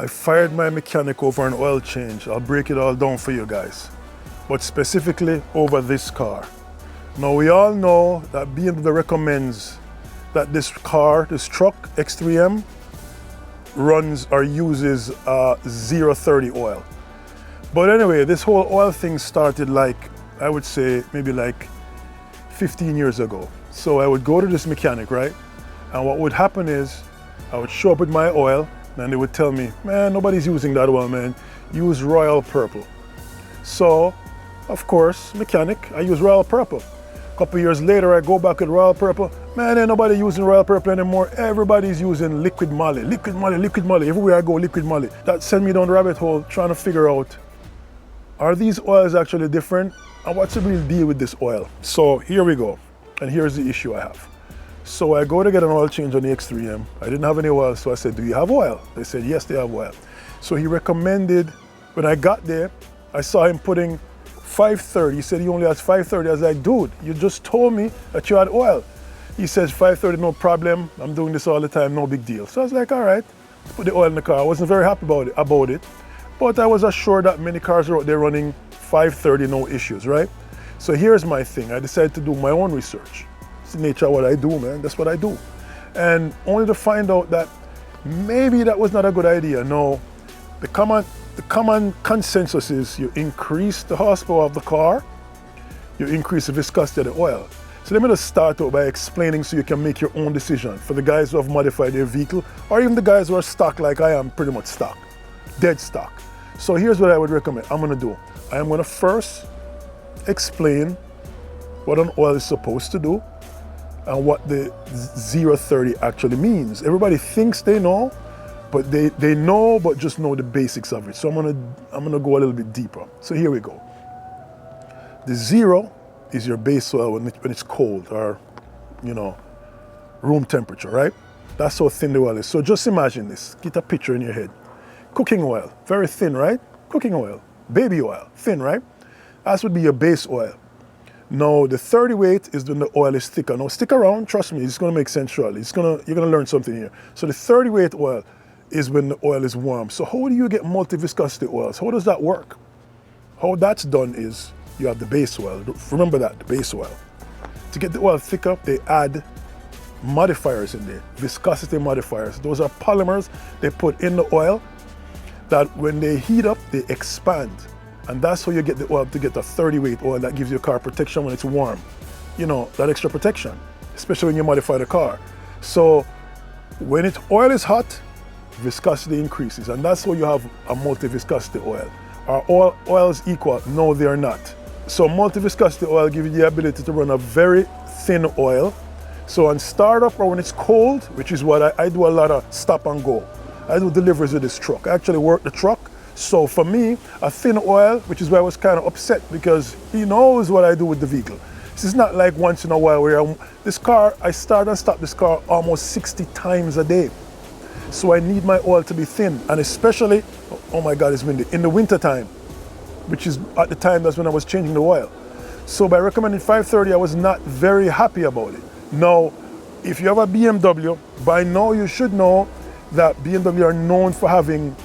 I fired my mechanic over an oil change. I'll break it all down for you guys, but specifically over this car. Now we all know that BMW recommends that this car, this truck, X3M, runs or uses 0W-30 oil. But anyway, this whole oil thing started like, I would say maybe like 15 years ago. So I would go to this mechanic, right? And what would happen is I would show up with my oil and they would tell me, man, nobody's using that oil, man. Use Royal Purple. So, of course, mechanic, I use Royal Purple. A couple years later, I go back with Royal Purple. Man, ain't nobody using Royal Purple anymore. Everybody's using liquid moly. Liquid moly, liquid moly. Everywhere I go, liquid moly. That sent me down the rabbit hole trying to figure out, are these oils actually different? And what's the real deal with this oil? So here we go. And here's the issue I have. So I go to get an oil change on the X3M. I didn't have any oil, so I said, do you have oil? They said, yes, they have oil. So he recommended, when I got there, I saw him putting 5W-30. He said he only has 5W-30. I was like, dude, you just told me that you had oil. He says 5W-30, no problem. I'm doing this all the time, no big deal. So I was like, all right, put the oil in the car. I wasn't very happy about it, but I was assured that many cars are out there running 5W-30, no issues, right? So here's my thing. I decided to do my own research. It's the nature of what I do, man. That's what I do. And only to find out that maybe that was not a good idea. No, the common consensus is you increase the horsepower of the car, you increase the viscosity of the oil. So let me just start out by explaining so you can make your own decision for the guys who have modified their vehicle, or even the guys who are stock like I am, pretty much stock, dead stock. So here's what I would recommend. I'm gonna do. I am gonna first explain what an oil is supposed to do and what the 0W-30 actually means. Everybody thinks they know, but they know, but just know the basics of it. So I'm gonna go a little bit deeper. So here we go. The 0 is your base oil when it's cold or, you know, room temperature, right? That's how thin the oil is. So just imagine this, get a picture in your head. Cooking oil, very thin, right? Cooking oil, baby oil, thin, right? That would be your base oil. Now, the 30 weight is when the oil is thicker. Now, stick around, trust me, it's gonna make sense shortly. You're gonna learn something here. So the 30 weight oil is when the oil is warm. So how do you get multi-viscosity oils? How does that work? How that's done is you have the base oil. Remember that, the base oil. To get the oil thicker, they add modifiers in there, viscosity modifiers. Those are polymers they put in the oil that when they heat up, they expand. And that's how you get the oil to get a 30 weight oil that gives your car protection when it's warm. You know, that extra protection, especially when you modify the car. So when oil is hot, viscosity increases, and that's how you have a multi-viscosity oil. Are all oils equal? No, they are not. So multi-viscosity oil gives you the ability to run a very thin oil. So on startup or when it's cold, which is what I do a lot of stop and go. I do deliveries with this truck. I actually work the truck. So for me, a thin oil, which is why I was kind of upset because he knows what I do with the vehicle. This is not like once in a while where this car, I start and stop this car almost 60 times a day. So I need my oil to be thin, and especially, oh my God, it's windy, in the winter time, which is at the time that's when I was changing the oil. So by recommending 5W-30, I was not very happy about it. Now, if you have a BMW, by now you should know that BMW are known for having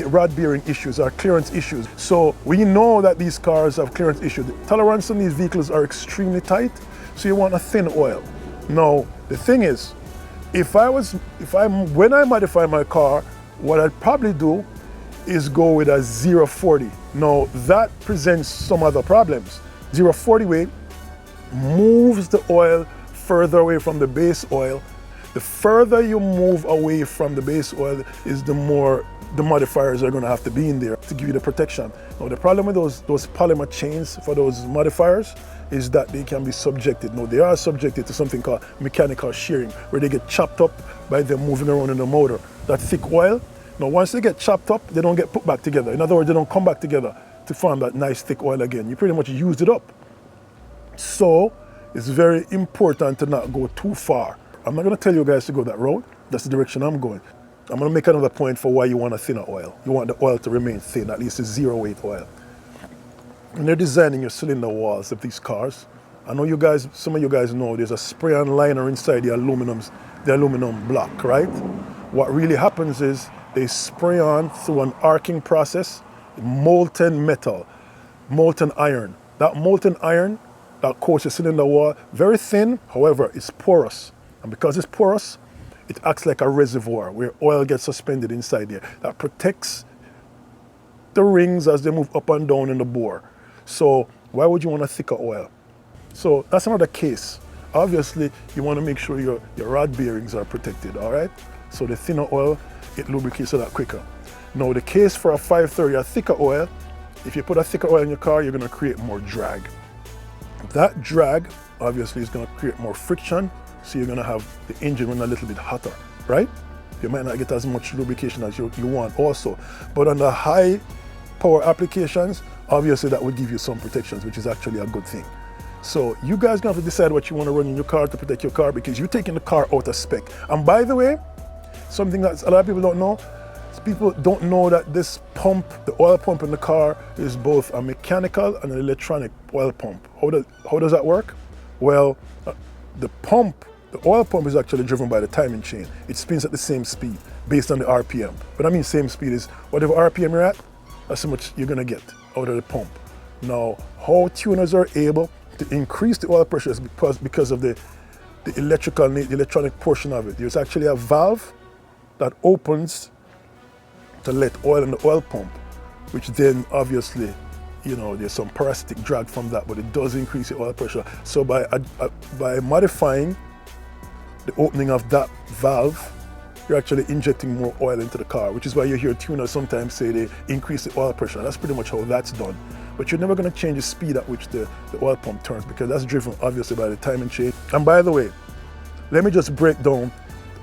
rod bearing issues or clearance issues. So we know that these cars have clearance issues. The tolerance on these vehicles are extremely tight, so you want a thin oil. Now, the thing is, when I modify my car, what I'd probably do is go with a 0W-40. Now, that presents some other problems. 0W-40 weight moves the oil further away from the base oil. The further you move away from the base oil is the more the modifiers are going to have to be in there to give you the protection. Now, the problem with those polymer chains for those modifiers is that they can be subjected. Now, they are subjected to something called mechanical shearing, where they get chopped up by them moving around in the motor. That thick oil, now once they get chopped up, they don't get put back together. In other words, they don't come back together to form that nice thick oil again. You pretty much used it up. So it's very important to not go too far. I'm not going to tell you guys to go that road. That's the direction I'm going. I'm going to make another point for why you want a thinner oil. You want the oil to remain thin, at least a 0 weight oil. When they're designing your cylinder walls of these cars, I know you guys, some of you guys know there's a spray-on liner inside the aluminum block, right? What really happens is they spray on through an arcing process, molten metal, molten iron. That molten iron that coats the cylinder wall, very thin, however, it's porous. And because it's porous, it acts like a reservoir where oil gets suspended inside there. That protects the rings as they move up and down in the bore. So why would you want a thicker oil? So that's another case. Obviously, you want to make sure your rod bearings are protected, all right? So the thinner oil, it lubricates a lot quicker. Now the case for a 530, a thicker oil, if you put a thicker oil in your car, you're going to create more drag. That drag, obviously, is going to create more friction, so you're going to have the engine run a little bit hotter, right? You might not get as much lubrication as you want also. But on the high power applications, obviously that would give you some protections, which is actually a good thing. So you guys gonna have to decide what you want to run in your car to protect your car, because you're taking the car out of spec. And by the way, something that a lot of people don't know, is people don't know that this pump, the oil pump in the car, is both a mechanical and an electronic oil pump. How does that work? Well, the oil pump is actually driven by the timing chain. It spins at the same speed based on the RPM. But I mean same speed is whatever RPM you're at, that's how much you're gonna get out of the pump. Now, how tuners are able to increase the oil pressure is because of the electronic portion of it. There's actually a valve that opens to let oil in the oil pump, which then obviously, you know, there's some parasitic drag from that, but it does increase the oil pressure. So by modifying the opening of that valve, you're actually injecting more oil into the car, which is why you hear tuners sometimes say they increase the oil pressure. That's pretty much how that's done. But you're never going to change the speed at which the oil pump turns, because that's driven obviously by the timing chain. And by the way, let me just break down,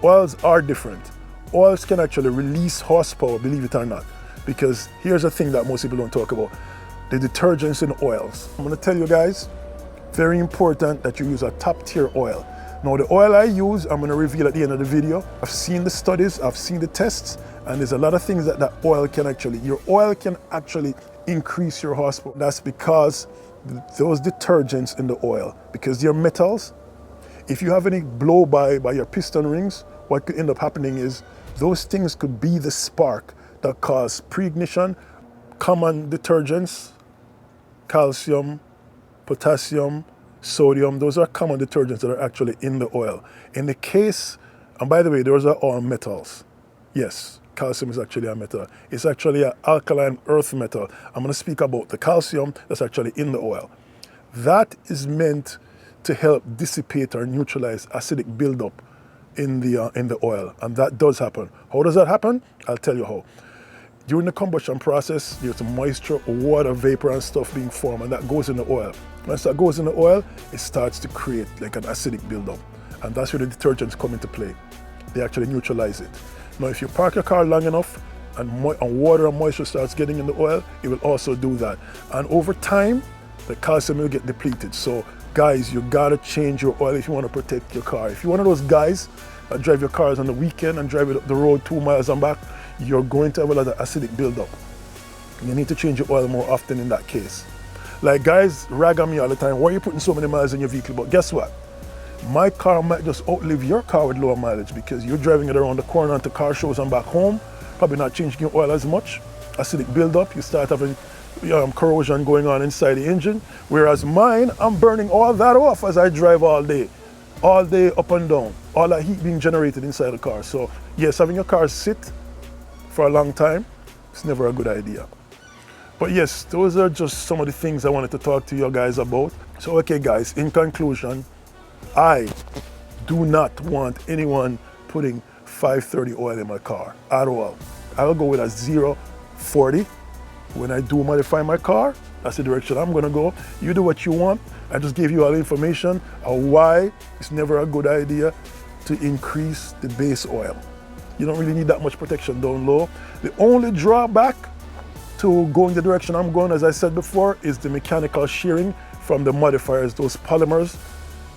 oils are different. Oils can actually release horsepower, believe it or not, because here's a thing that most people don't talk about, the detergents in oils. I'm going to tell you guys, very important that you use a top tier oil. Now the oil I use, I'm going to reveal at the end of the video. I've seen the studies, I've seen the tests, and there's a lot of things that oil can actually, your oil can actually increase your horsepower. That's because those detergents in the oil, because they're metals, if you have any blow by your piston rings, what could end up happening is those things could be the spark that cause pre-ignition. Common detergents, calcium, potassium, sodium, those are common detergents that are actually in the oil. In the case, and by the way, those are all metals. Yes, calcium is actually a metal. It's actually an alkaline earth metal. I'm going to speak about the calcium that's actually in the oil. That is meant to help dissipate or neutralize acidic buildup in the oil, and that does happen. How does that happen? I'll tell you how. During the combustion process, there's some moisture, water, vapor, and stuff being formed, and that goes in the oil. Once that goes in the oil, it starts to create like an acidic buildup, and that's where the detergents come into play. They actually neutralize it. Now, if you park your car long enough and water and moisture starts getting in the oil, it will also do that. And over time, the calcium will get depleted. So, guys, you gotta change your oil if you want to protect your car. If you're one of those guys that drive your cars on the weekend and drive it up the road 2 miles and back, you're going to have a lot of acidic buildup. You need to change your oil more often in that case. Like, guys rag on me all the time, why are you putting so many miles in your vehicle? But guess what? My car might just outlive your car with lower mileage, because you're driving it around the corner into car shows and back home, probably not changing your oil as much. Acidic buildup, you start having corrosion going on inside the engine. Whereas mine, I'm burning all that off as I drive all day up and down, all that heat being generated inside the car. So yes, having your car sit for a long time, it's never a good idea. But yes, those are just some of the things I wanted to talk to you guys about. So okay guys, in conclusion, I do not want anyone putting 530 oil in my car at all. I'll go with a 0W-30. When I do modify my car, that's the direction I'm gonna go. You do what you want. I just gave you all the information on why it's never a good idea to increase the base oil. You don't really need that much protection down low. The only drawback to going the direction I'm going, as I said before, is the mechanical shearing from the modifiers, those polymers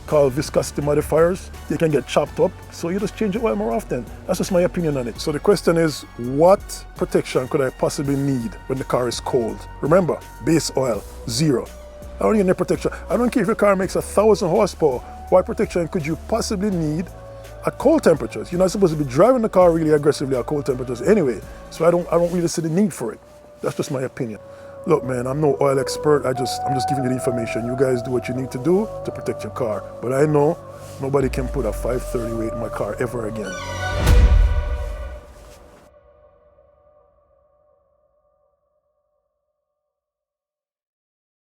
called viscosity modifiers. They can get chopped up, so you just change your oil more often. That's just my opinion on it. So the question is, what protection could I possibly need when the car is cold? Remember, base oil, 0. I don't need any protection. I don't care if your car makes 1,000 horsepower. What protection could you possibly need at cold temperatures. You're not supposed to be driving the car really aggressively at cold temperatures anyway. So I don't really see the need for it. That's just my opinion. Look, man, I'm no oil expert. I'm just giving you the information. You guys do what you need to do to protect your car. But I know nobody can put a 530 weight in my car ever again.